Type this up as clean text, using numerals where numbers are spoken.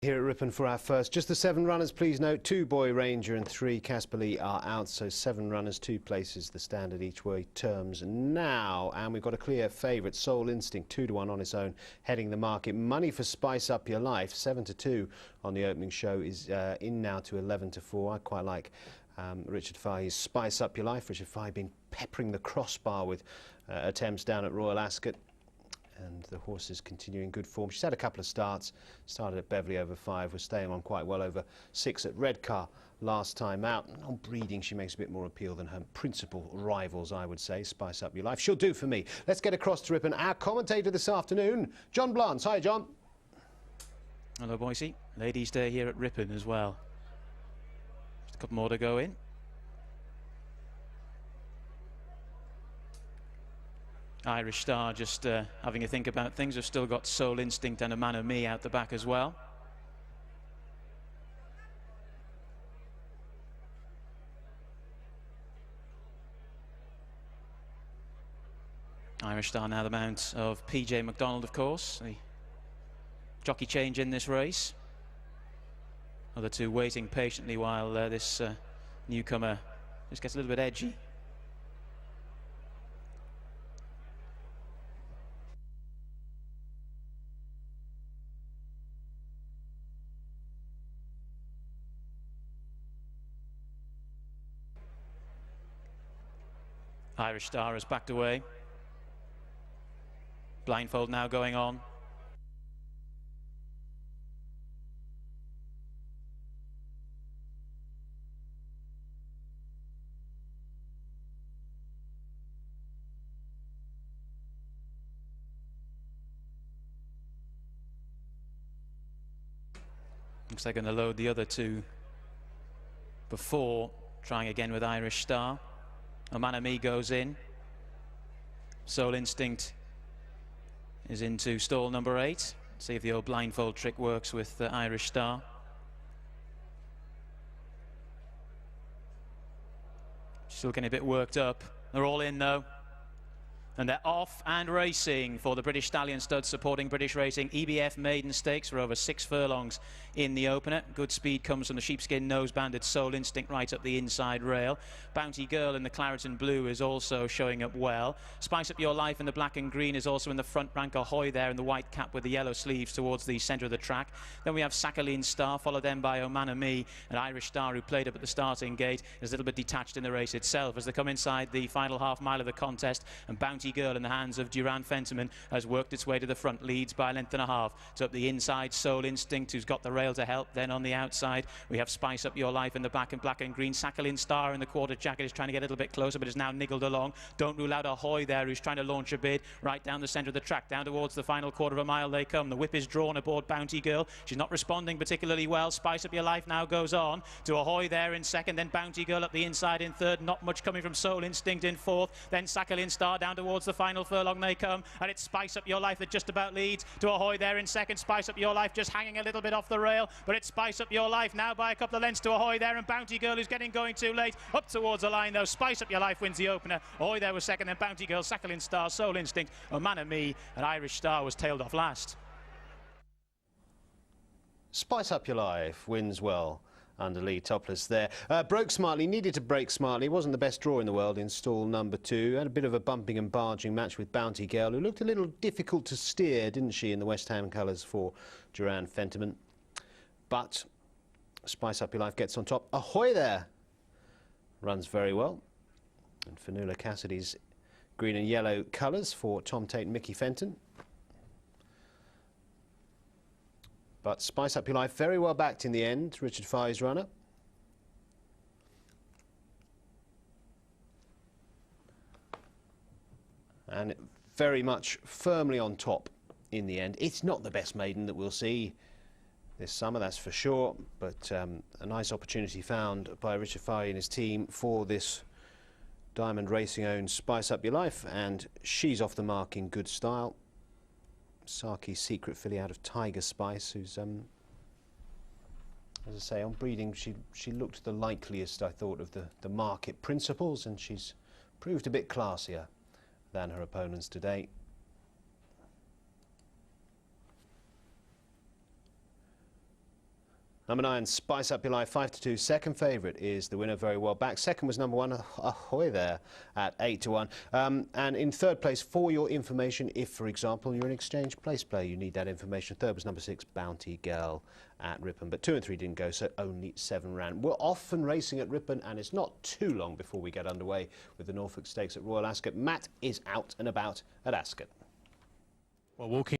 Here at Ripon for our first. Just the 7 runners, please note. 2 Boy Ranger and 3 Casperlee are out, so 7 runners, 2 places, the standard each way terms now. And we've got a clear favourite, Soul Instinct, 2-1 on its own, heading the market. Money for Spice Up Your Life, 7-2 on the opening show, is in now to 11-4. I quite like Richard Fahey's Spice Up Your Life. Richard Fahey been peppering the crossbar with attempts down at Royal Ascot. And the horse is continuing good form. She's had a couple of starts. Started at Beverley over 5, was staying on quite well over 6 at Redcar last time out. And on breeding, she makes a bit more appeal than her principal rivals, I would say. Spice Up Your Life. She'll do for me. Let's get across to Ripon. Our commentator this afternoon, John Blance. Hi, John. Hello, Boise. Ladies' Day here at Ripon as well. Just a couple more to go in. Irish Star just having a think about things. Have still got Soul Instinct and A Man of Me out the back as well. Irish Star now the mount of PJ McDonald, of course. The jockey change in this race. Other two waiting patiently while this newcomer just gets a little bit edgy. Irish Star has backed away. Blindfold now going on. Looks like they're going to load the other two before trying again with Irish Star. A Man of Me goes in. Soul Instinct is into stall number 8. See if the old blindfold trick works with the Irish Star. Still getting a bit worked up. They're all in though. And they're off and racing for the British Stallion Stud supporting British Racing. EBF Maiden Stakes for over 6 furlongs in the opener. Good speed comes from the sheepskin nose-banded Soul Instinct right up the inside rail. Bounty Girl in the claret and blue is also showing up well. Spice Up Your Life in the black and green is also in the front rank. Ahoy there in the white cap with the yellow sleeves towards the centre of the track. Then we have Sakhaline Star, followed then by O Man of Me, and Irish Star, who played up at the starting gate, is a little bit detached in the race itself as they come inside the final half mile of the contest. And Bounty Girl in the hands of Durand Fentiman has worked its way to the front, leads by a length and a half. So up the inside, Soul Instinct, who's got the rail to help. Then on the outside, we have Spice Up Your Life in the back and green. Sakhaline Star in the quarter jacket is trying to get a little bit closer, but is now niggled along. Don't rule out Ahoy there, who's trying to launch a bid right down the centre of the track. Down towards the final quarter of a mile they come. The whip is drawn aboard Bounty Girl. She's not responding particularly well. Spice Up Your Life now goes on to Ahoy there in second. Then Bounty Girl up the inside in third. Not much coming from Soul Instinct in fourth. Then Sakhaline Star down towards the final furlong they come, and it's Spice Up Your Life that just about leads to Ahoy there in second. Spice Up Your Life just hanging a little bit off the rail, but it's Spice Up Your Life now by a couple of lengths to Ahoy there, and Bounty Girl who's getting going too late up towards the line though. Spice Up Your Life wins the opener. Ahoy there was second, then Bounty Girl, Sakhaline Star, Soul Instinct, A Man of Me, and Irish Star was tailed off last. Spice Up Your Life wins well under Lee Topless there. Broke smartly, needed to break smartly. Wasn't the best draw in the world in stall number 2. Had a bit of a bumping and barging match with Bounty Girl, who looked a little difficult to steer, didn't she, in the West Ham colours for Durand Fentiman. But Spice Up Your Life gets on top. Ahoy there runs very well. And Fanula Cassidy's green and yellow colours for Tom Tate and Mickey Fenton. But Spice Up Your Life very well backed in the end, Richard Fahey's runner. And very much firmly on top in the end. It's not the best maiden that we'll see this summer, that's for sure, but a nice opportunity found by Richard Fahey and his team for this Diamond Racing owned Spice Up Your Life, and she's off the mark in good style. Saki's secret filly out of Tiger Spice, who's, as I say, on breeding, she looked the likeliest, I thought, of the market principles, and she's proved a bit classier than her opponents today. Number 9, Spice Up Your Life, 5-2. Second favourite is the winner, Very Well Back. Second was number 1, Ahoy there, at 8-1. And in third place, for your information, if, for example, you're an exchange place player, you need that information. Third was number 6, Bounty Girl at Ripon. But 2 and 3 didn't go, so only 7 ran. We're off and racing at Ripon, and it's not too long before we get underway with the Norfolk Stakes at Royal Ascot. Matt is out and about at Ascot. Well, walking